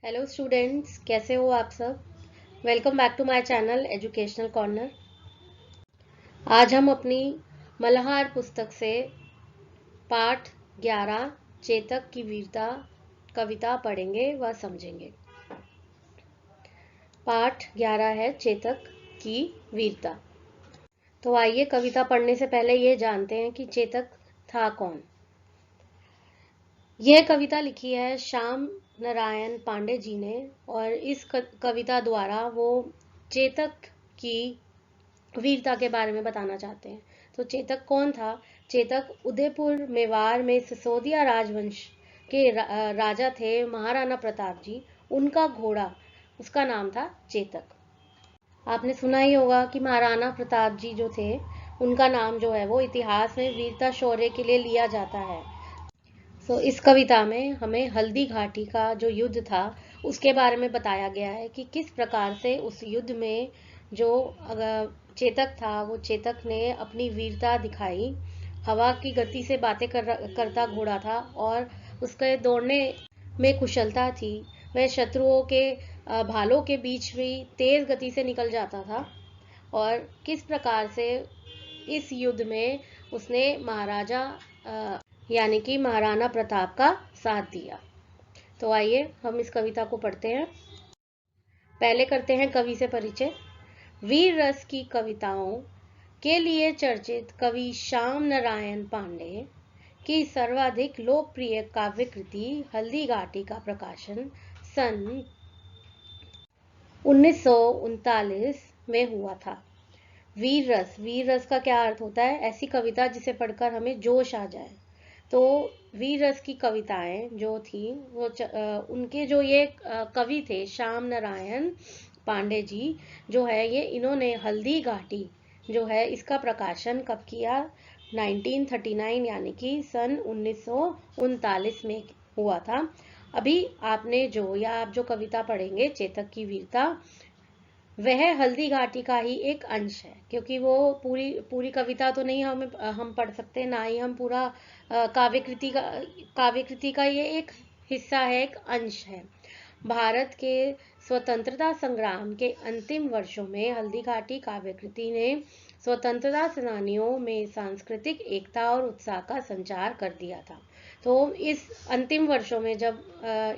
Hello students, कैसे हो आप सब। Welcome back to my channel educational corner. आज हम अपनी मल्हार पुस्तक से पाठ 11 चेतक की वीरता कविता पढ़ेंगे व समझेंगे। पाठ 11 है चेतक की वीरता। तो आइए कविता पढ़ने से पहले ये जानते हैं कि चेतक था कौन। यह कविता लिखी है श्याम नारायण पांडे जी ने और इस कविता द्वारा वो चेतक की वीरता के बारे में बताना चाहते हैं। तो चेतक कौन था? चेतक उदयपुर मेवाड़ में सिसोदिया राजवंश के राजा थे महाराणा प्रताप जी। उनका घोड़ा, उसका नाम था चेतक। आपने सुना ही होगा कि महाराणा प्रताप जी जो थे, उनका नाम जो है वो इतिहास में वीरता शौर्य के लिए लिया जाता है। तो इस कविता में हमें हल्दी घाटी का जो युद्ध था उसके बारे में बताया गया है कि किस प्रकार से उस युद्ध में जो चेतक था, वो चेतक ने अपनी वीरता दिखाई। हवा की गति से बातें करता घोड़ा था और उसके दौड़ने में कुशलता थी। वह शत्रुओं के भालों के बीच भी तेज गति से निकल जाता था और किस प्रकार से इस युद्ध में उसने महाराजा यानी कि महाराणा प्रताप का साथ दिया। तो आइए हम इस कविता को पढ़ते हैं। पहले करते हैं कवि से परिचय। वीर रस की कविताओं के लिए चर्चित कवि श्याम नारायण पांडे की सर्वाधिक लोकप्रिय काव्य कृति हल्दी घाटी का प्रकाशन सन 1939 में हुआ था। वीर रस का क्या अर्थ होता है? ऐसी कविता जिसे पढ़कर हमें जोश आ जाए। तो वीर रस की कविताएं जो थी वो उनके जो ये कवि थे श्याम नारायण पांडे जी जो है, ये इन्होंने हल्दी घाटी जो है इसका प्रकाशन कब किया? 1939 यानी कि सन 1939 में हुआ था। अभी आपने आप जो कविता पढ़ेंगे चेतक की वीरता, वह हल्दी घाटी का ही एक अंश है, क्योंकि वो पूरी कविता तो नहीं हम पढ़ सकते, ना ही हम पूरा काव्यकृति का ये एक हिस्सा है, एक अंश है। भारत के स्वतंत्रता संग्राम के अंतिम वर्षों में हल्दी घाटी काव्यकृति ने स्वतंत्रता सेनानियों में सांस्कृतिक एकता और उत्साह का संचार कर दिया था। तो इस अंतिम वर्षों में जब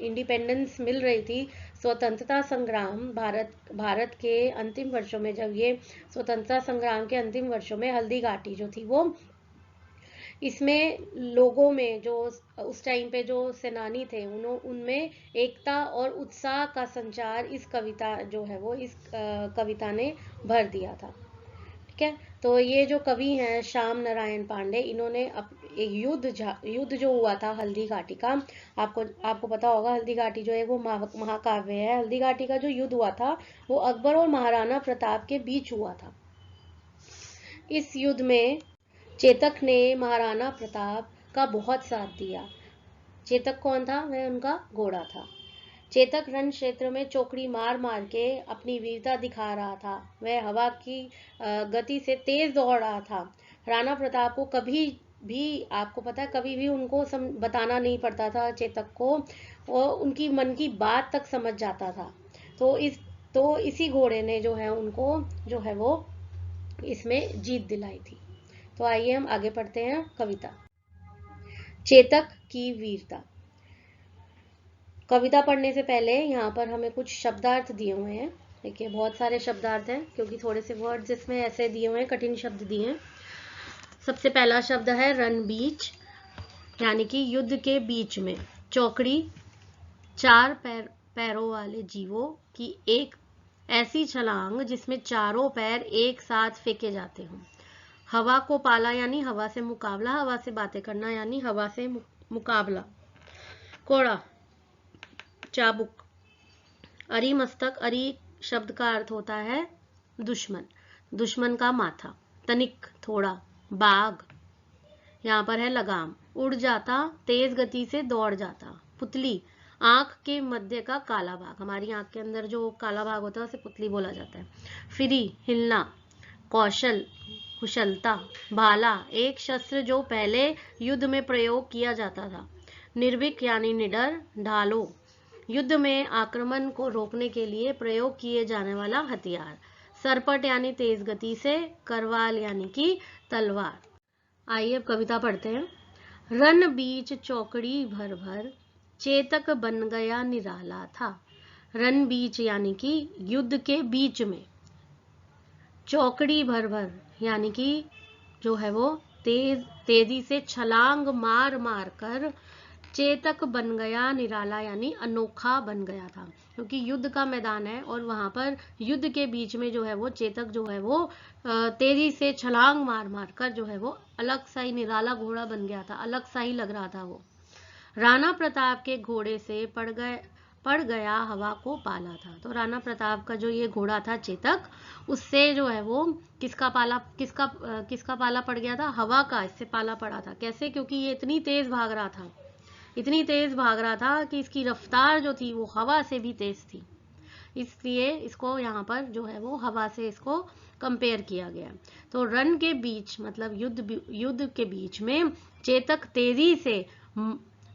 इंडिपेंडेंस मिल रही थी, स्वतंत्रता संग्राम भारत के अंतिम वर्षों में, जब ये स्वतंत्रता संग्राम के अंतिम वर्षों में हल्दी घाटी जो थी वो, इसमें लोगों में जो उस टाइम पे जो सेनानी थे उनमें एकता और उत्साह का संचार इस कविता जो है वो इस कविता ने भर दिया था। ठीक है। तो ये जो कवि हैं श्याम नारायण पांडे, इन्होंने एक युद्ध जो हुआ था हल्दी घाटी का, आपको पता होगा हल्दी घाटी जो है वो महाकाव्य है। हल्दी घाटी का जो युद्ध हुआ था वो अकबर और महाराणा प्रताप के बीच हुआ था। इस युद्ध में चेतक ने महाराणा प्रताप का बहुत साथ दिया। चेतक कौन था? वह उनका घोड़ा था। चेतक रण क्षेत्र में चौकड़ी मार मार के अपनी वीरता दिखा रहा था। वह हवा की गति से तेज दौड़ रहा था। राणा प्रताप को कभी भी, आपको पता है, कभी भी उनको बताना नहीं पड़ता था चेतक को, और उनकी मन की बात तक समझ जाता था। तो इसी घोड़े ने जो है उनको जो है वो इसमें जीत दिलाई थी। तो आइए हम आगे पढ़ते हैं कविता। चेतक की वीरता। कविता पढ़ने से पहले यहाँ पर हमें कुछ शब्दार्थ दिए हुए हैं। देखिए बहुत सारे शब्दार्थ हैं, क्योंकि थोड़े से वर्ड्स इसमें ऐसे दिए हुए हैं, कठिन शब्द दिए हैं। सबसे पहला शब्द है रण बीच, यानी कि युद्ध के बीच में। चौकड़ी, चार पैरों वाले जीवों की एक ऐसी छलांग जिसमें चारों पैर एक साथ फेंके जाते हों। हवा को पाला यानी हवा से मुकाबला, हवा से बातें करना यानी हवा से मुकाबला। कोड़ा, चाबुक। अरी मस्तक, अरी शब्द का अर्थ होता है दुश्मन, दुश्मन का माथा। तनिक, थोड़ा। बाघ, यहाँ पर है लगाम। उड़ जाता, तेज गति से दौड़ जाता। पुतली, आंख के मध्य का काला भाग, हमारी आंख के अंदर जो काला भाग होता है उसे पुतली बोला जाता है। फिरी, हिलना। कौशल, कुशलता। भाला, एक शस्त्र जो पहले युद्ध में प्रयोग किया जाता था। निर्भीक यानी निडर। ढालो, युद्ध में आक्रमण को रोकने के लिए प्रयोग किए जाने वाला हथियार। सरपट यानी तेज गति से, करवाल यानी कि तलवार। आइए अब कविता पढ़ते हैं। रन बीच चौकड़ी भर भर, चेतक बन गया निराला था। रन बीच यानी कि युद्ध के बीच में, चौकड़ी भर भर यानी कि जो है वो तेजी से छलांग मार मार कर, चेतक बन गया निराला यानी अनोखा बन गया था। क्योंकि युद्ध का मैदान है और वहां पर युद्ध के बीच में जो है वो चेतक जो है वो तेजी से छलांग मार मार कर जो है वो अलग सा ही निराला घोड़ा बन गया था, अलग सा ही लग रहा था वो। राणा प्रताप के घोड़े से पड़ गया हवा को पाला था। तो राणा प्रताप का जो ये घोड़ा था चेतक, उससे जो है वो किसका पाला पड़ गया था? हवा का इससे पाला पड़ा था। कैसे? क्योंकि ये इतनी तेज भाग रहा था, इतनी तेज भाग रहा था कि इसकी रफ्तार जो थी वो हवा से भी तेज थी, इसलिए इसको यहाँ पर जो है वो हवा से इसको कंपेयर किया गया। तो रन के बीच मतलब युद्ध के बीच में चेतक तेजी से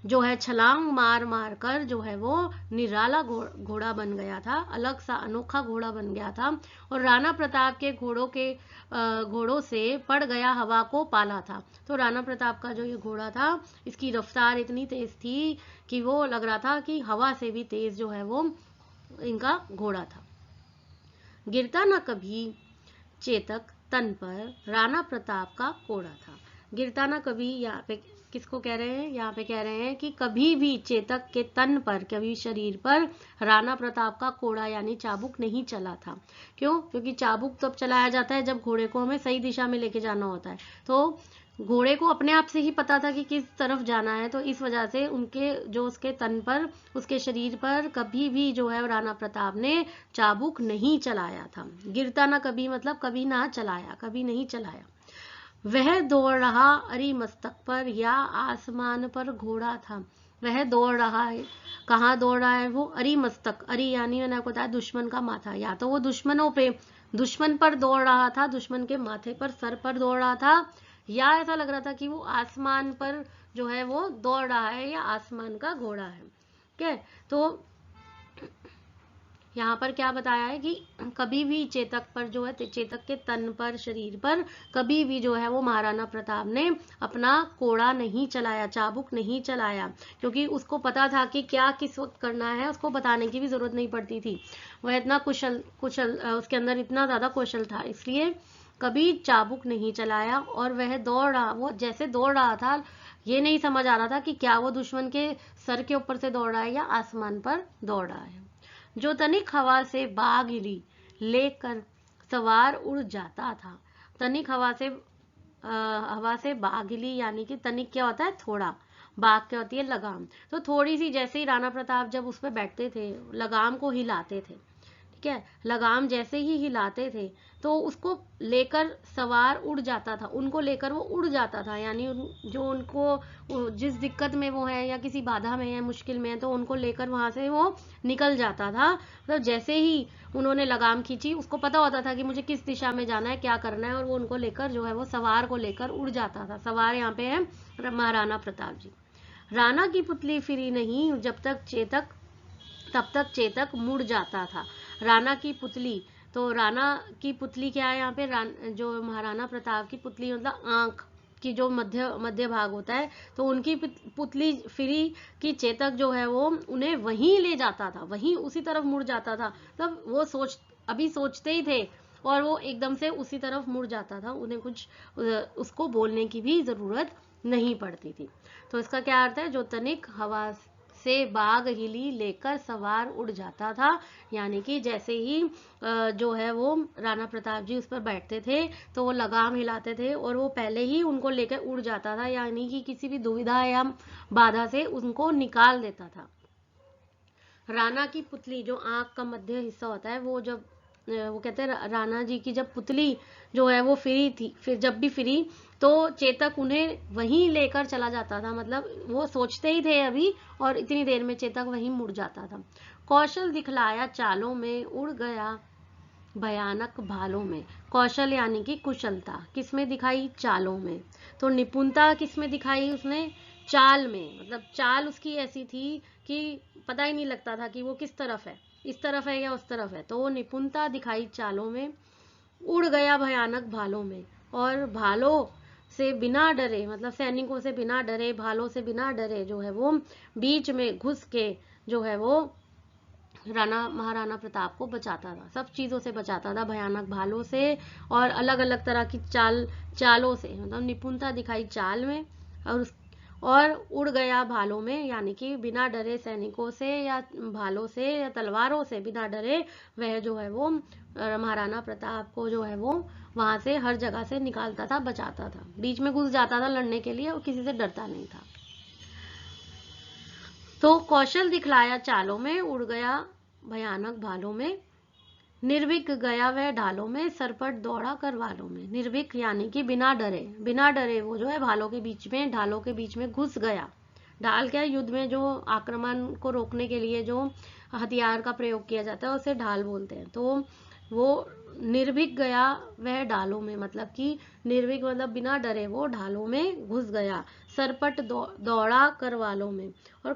जो है छलांग मार मार कर जो है वो निराला घोड़ा बन गया था, अलग सा अनोखा घोड़ा बन गया था। और राणा प्रताप के घोड़ों से पड़ गया हवा को पाला था। तो राणा प्रताप का जो ये घोड़ा था, इसकी रफ्तार इतनी तेज थी कि वो लग रहा था कि हवा से भी तेज जो है वो इनका घोड़ा था। गिरता न कभी चेतक तन पर, राणा प्रताप का कोड़ा था। गिरता ना कभी, यहाँ पे किसको कह रहे हैं? यहाँ पे कह रहे हैं कि कभी भी चेतक के तन पर, कभी शरीर पर राणा प्रताप का कोड़ा यानी चाबुक नहीं चला था। क्यों? क्योंकि चाबुक तब चलाया जाता है जब घोड़े को हमें सही दिशा में लेके जाना होता है। तो घोड़े को अपने आप से ही पता था कि किस तरफ जाना है, तो इस वजह से उसके तन पर, उसके शरीर पर कभी भी जो है राणा प्रताप ने चाबुक नहीं चलाया था। गिरता ना कभी मतलब कभी ना चलाया, कभी नहीं चलाया। वह दौड़ रहा अरि मस्तक पर, या आसमान पर घोड़ा था। वह दौड़ रहा है, कहाँ दौड़ रहा है वो? अरि मस्तक, अरि यानी मैंने आपको बताया दुश्मन का माथा, या तो वो दुश्मन पर दौड़ रहा था, दुश्मन के माथे पर, सर पर दौड़ रहा था, या ऐसा लग रहा था कि वो आसमान पर जो है वो दौड़ रहा है या आसमान का घोड़ा है। ठीक है, तो यहाँ पर क्या बताया है कि कभी भी चेतक पर जो है, चेतक के तन पर, शरीर पर कभी भी जो है वो महाराणा प्रताप ने अपना कोड़ा नहीं चलाया, चाबुक नहीं चलाया, क्योंकि उसको पता था कि क्या किस वक्त करना है, उसको बताने की भी जरूरत नहीं पड़ती थी। वह इतना कुशल उसके अंदर इतना ज्यादा कौशल था, इसलिए कभी चाबुक नहीं चलाया। और वह वो जैसे दौड़ रहा था, ये नहीं समझ आ रहा था कि क्या वो दुश्मन के सर के ऊपर से दौड़ रहा है या आसमान पर दौड़ रहा है। जो तनिक हवा से बाग हिली लेकर सवार उड़ जाता था। तनिक हवा से बाग हिली यानी कि तनिक क्या होता है? थोड़ा, बाग क्या होती है? लगाम। तो थोड़ी सी, जैसे ही राणा प्रताप जब उस पर बैठते थे, लगाम को हिलाते थे, ठीक है, लगाम जैसे ही हिलाते थे तो उसको लेकर सवार उड़ जाता था, उनको लेकर वो उड़ जाता था, यानी जो उनको जिस दिक्कत में वो है या किसी बाधा में है, मुश्किल में है, तो उनको लेकर वहां से वो निकल जाता था। मतलब जैसे ही उन्होंने लगाम खींची, उसको पता होता था कि मुझे किस दिशा में जाना है, क्या करना है, और वो उनको लेकर जो है वो सवार को लेकर उड़ जाता था। सवार यहाँ पे है महाराणा प्रताप जी। राणा की पुतली फिरी नहीं तब तक चेतक मुड़ जाता था। राणा की पुतली, तो राणा की पुतली क्या है यहाँ पे? जो महाराणा प्रताप की पुतली मतलब आंख की जो मध्य भाग होता है, तो उनकी पुतली फिरी कि चेतक जो है वो उन्हें वहीं ले जाता था, वहीं उसी तरफ मुड़ जाता था। तब वो अभी सोचते ही थे और वो एकदम से उसी तरफ मुड़ जाता था, उन्हें कुछ उसको बोलने की भी जरूरत नहीं पड़ती थी। तो इसका क्या अर्थ है? जो तनिक हवा से बाग हिली लेकर सवार उड़ जाता था, यानी कि जैसे ही जो है वो राणा प्रताप जी उस पर बैठते थे तो वो लगाम हिलाते थे और वो पहले ही उनको लेकर उड़ जाता था, यानी कि किसी भी दुविधा या बाधा से उनको निकाल देता था। राणा की पुतली, जो आंख का मध्य हिस्सा होता है, वो कहते हैं राणा जी की जब पुतली जो है वो फिरी थी, फिर जब भी फिरी तो चेतक उन्हें वहीं लेकर चला जाता था, मतलब वो सोचते ही थे अभी और इतनी देर में चेतक वहीं मुड़ जाता था। कौशल दिखलाया चालों में, उड़ गया भयानक भालों में। कौशल यानी कि कुशलता, किसमें दिखाई? चालों में। तो निपुणता किसमें दिखाई उसने? चाल में, मतलब चाल उसकी ऐसी थी कि पता ही नहीं लगता था कि वो किस तरफ है, इस तरफ है या उस तरफ है। तो वो निपुणता दिखाई चालों में, उड़ गया भयानक भालों में, और भालों से बिना डरे, मतलब सैनिकों से बिना डरे, भालों से बिना डरे जो है वो बीच में घुस के जो है वो महाराणा प्रताप को बचाता था, सब चीजों से बचाता था, भयानक भालों से और अलग अलग तरह की चालों से, मतलब निपुणता दिखाई चाल में और उड़ गया भालों में, यानी कि बिना डरे सैनिकों से या भालों से या तलवारों से बिना डरे वह जो है वो महाराणा प्रताप को जो है वो वहां से हर जगह से निकालता था, बचाता था, बीच में घुस जाता था लड़ने के लिए और किसी से डरता नहीं था। तो कौशल दिखलाया चालों में, उड़ गया भयानक भालों में, निर्भीक गया वह ढालों में, सरपट दौड़ा करवालों में। निर्भीक यानी कि बिना डरे वो जो है भालों के बीच में, ढालों के बीच में घुस गया। ढाल क्या, युद्ध में जो आक्रमण को रोकने के लिए जो हथियार का प्रयोग किया जाता है उसे ढाल बोलते हैं। तो वो निर्भीक गया वह ढालों में, मतलब कि निर्भीक मतलब बिना डरे वो ढालों में घुस गया। सरपट दौड़ा करवालों में, और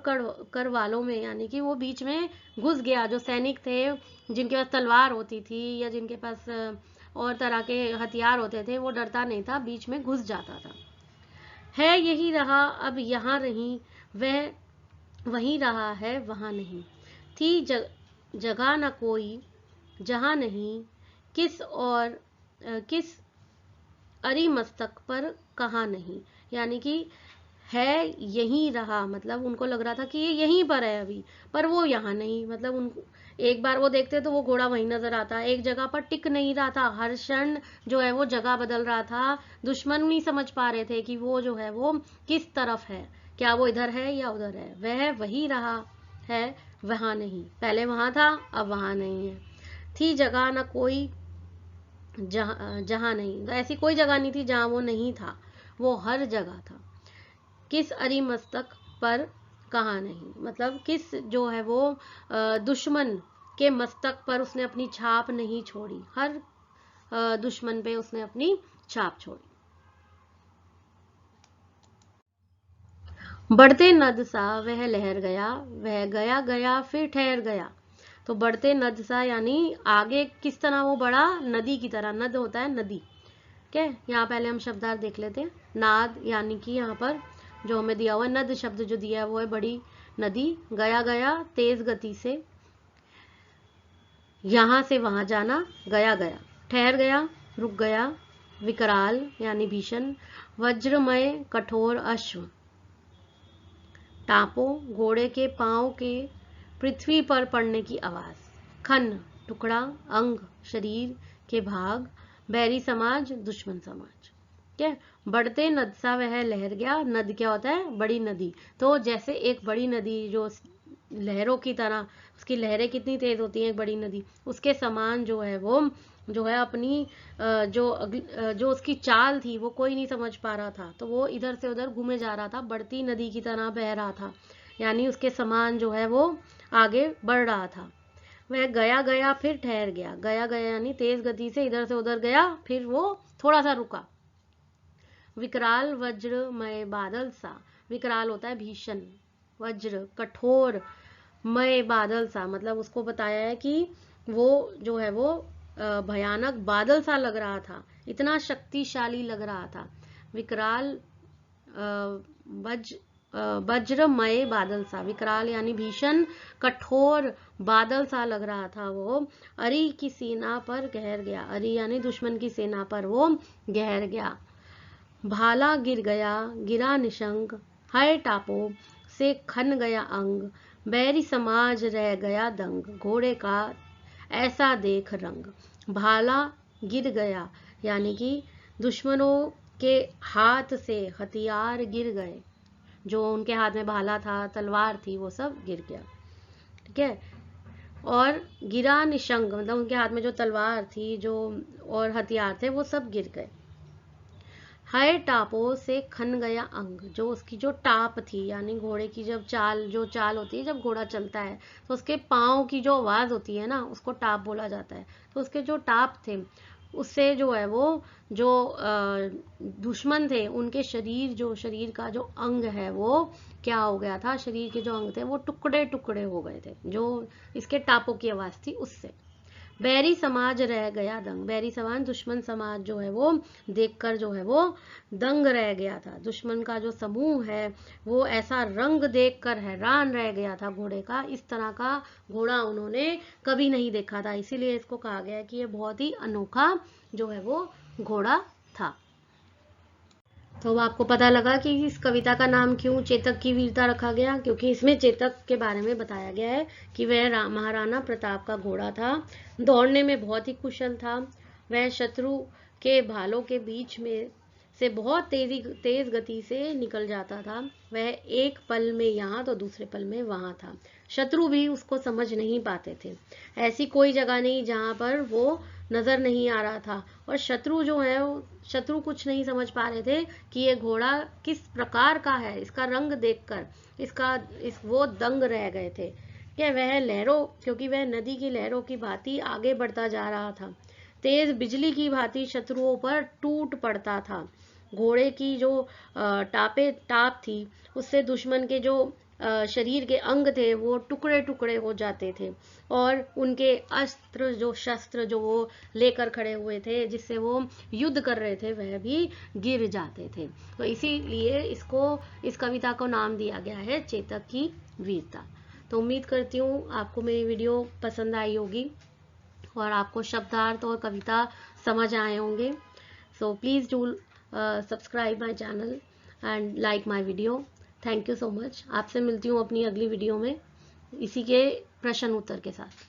करवालों में यानी कि वो बीच में घुस गया। जो सैनिक थे जिनके पास तलवार होती थी या जिनके पास और तरह के हथियार होते थे, वो डरता नहीं था, बीच में घुस जाता था। है यही रहा अब यहाँ नहीं, वह वहीं रहा है वहां नहीं। थी जगह न कोई जहां नहीं, किस अरी मस्तक पर कहा नहीं, यानी कि है यहीं रहा, मतलब उनको लग रहा था कि ये यहीं पर है अभी, पर वो यहाँ नहीं, मतलब उनको एक बार वो देखते तो वो घोड़ा वहीं नजर आता, एक जगह पर टिक नहीं रहा था, हर क्षण जो है वो जगह बदल रहा था। दुश्मन नहीं समझ पा रहे थे कि वो जो है वो किस तरफ है, क्या वो इधर है या उधर है। वह वही रहा है वहां नहीं, पहले वहां था अब वहां नहीं है। थी जगह ना कोई जहां नहीं, तो ऐसी कोई जगह नहीं थी जहां वो नहीं था, वो हर जगह था। किस अरी मस्तक पर कहा नहीं, मतलब किस जो है वो दुश्मन के मस्तक पर उसने अपनी छाप नहीं छोड़ी, हर दुश्मन पे उसने अपनी छाप छोड़ी। बढ़ते नद सा वह लहर गया, वह गया गया फिर ठहर गया। तो बढ़ते नद सा यानी आगे किस तरह वो बढ़ा, नदी की तरह, नद होता है नदी। ठीक है, यहाँ पहले हम शब्दार्थ देख लेते हैं। नाद यानी कि यहाँ पर जो हमें दिया हुआ नद शब्द जो दिया है वो है बड़ी नदी। गया गया तेज गति से, यहां से वहां जाना, गया गया। ठहर गया रुक गया, विकराल यानी भीषण, वज्रमय कठोर अश्व, टापो घोड़े के पांव के पृथ्वी पर पड़ने की आवाज, खन टुकड़ा, अंग शरीर के भाग, बैरी समाज दुश्मन समाज। क्या बढ़ते नद सा वह लहर गया, नद क्या होता है, बड़ी नदी। तो जैसे एक बड़ी नदी जो लहरों की तरह, उसकी लहरें कितनी तेज होती हैं एक बड़ी नदी, उसके समान जो है वो जो है अपनी जो उसकी चाल थी वो कोई नहीं समझ पा रहा था, तो वो इधर से उधर घूमे जा रहा था, बढ़ती नदी की तरह बह रहा था, यानी उसके समान जो है वो आगे बढ़ रहा था। वह गया गया फिर ठहर गया, गया गया यानी तेज गति से इधर से उधर गया, फिर वो थोड़ा सा रुका। विकराल वज्रमय बादल सा, विकराल होता है भीषण, वज्र कठोर, मय बादल सा, मतलब उसको बताया है कि वो जो है वो भयानक बादल सा लग रहा था, इतना शक्तिशाली लग रहा था। विकराल वज्रमय बादल सा, विकराल यानी भीषण कठोर बादल सा लग रहा था वो। अरी की सेना पर गहर गया, अरी यानी दुश्मन की सेना पर वो गहर गया। भाला गिर गया गिरा निशंग, हर टापो से खन गया अंग, बैरी समाज रह गया दंग, घोड़े का ऐसा देख रंग। भाला गिर गया यानी कि दुश्मनों के हाथ से हथियार गिर गए, जो उनके हाथ में भाला था तलवार थी वो सब गिर गया। ठीक है, और गिरा निशंग मतलब उनके हाथ में जो तलवार थी जो और हथियार थे वो सब गिर गए। हर टापों से खन गया अंग, जो उसकी जो टाप थी यानी घोड़े की जब चाल होती है, जब घोड़ा चलता है तो उसके पाँव की जो आवाज होती है ना उसको टाप बोला जाता है, तो उसके जो टाप थे उससे जो है वो जो दुश्मन थे उनके शरीर का जो अंग है वो क्या हो गया था, शरीर के जो अंग थे वो टुकड़े टुकड़े हो गए थे, जो इसके टापों की आवाज थी उससे। बैरी समाज रह गया दंग, बैरी समाज दुश्मन समाज जो है वो देखकर जो है वो दंग रह गया था। दुश्मन का जो समूह है वो ऐसा रंग देखकर हैरान रह गया था घोड़े का। इस तरह का घोड़ा उन्होंने कभी नहीं देखा था, इसीलिए इसको कहा गया है कि ये बहुत ही अनोखा जो है वो घोड़ा था। तो अब आपको पता लगा कि इस कविता का नाम क्यों चेतक की वीरता रखा गया, क्योंकि इसमें चेतक के बारे में बताया गया है कि वह महाराणा प्रताप का घोड़ा था, दौड़ने में बहुत ही कुशल था, वह शत्रु के भालों के बीच में से बहुत तेज गति से निकल जाता था, वह एक पल में यहाँ तो दूसरे पल में वहां था, शत्रु भी उसको समझ नहीं पाते थे, ऐसी कोई जगह नहीं जहां पर वो नजर नहीं आ रहा था, और शत्रु जो है शत्रु कुछ नहीं समझ पा रहे थे कि ये घोड़ा किस प्रकार का है, इसका रंग देखकर वो दंग रह गए थे कि वह लहरों, क्योंकि वह नदी की लहरों की भांति आगे बढ़ता जा रहा था, तेज बिजली की भांति शत्रुओं पर टूट पड़ता था, घोड़े की जो टाप थी उससे दुश्मन के जो शरीर के अंग थे वो टुकड़े टुकड़े हो जाते थे, और उनके अस्त्र जो शस्त्र जो वो लेकर खड़े हुए थे जिससे वो युद्ध कर रहे थे वह भी गिर जाते थे। तो इसीलिए इस कविता को नाम दिया गया है चेतक की वीरता। तो उम्मीद करती हूँ आपको मेरी वीडियो पसंद आई होगी और आपको शब्दार्थ और कविता समझ आए होंगे। So please do subscribe my channel and like my video. Thank you so much. आपसे मिलती हूँ अपनी अगली वीडियो में इसी के प्रश्न उत्तर के साथ।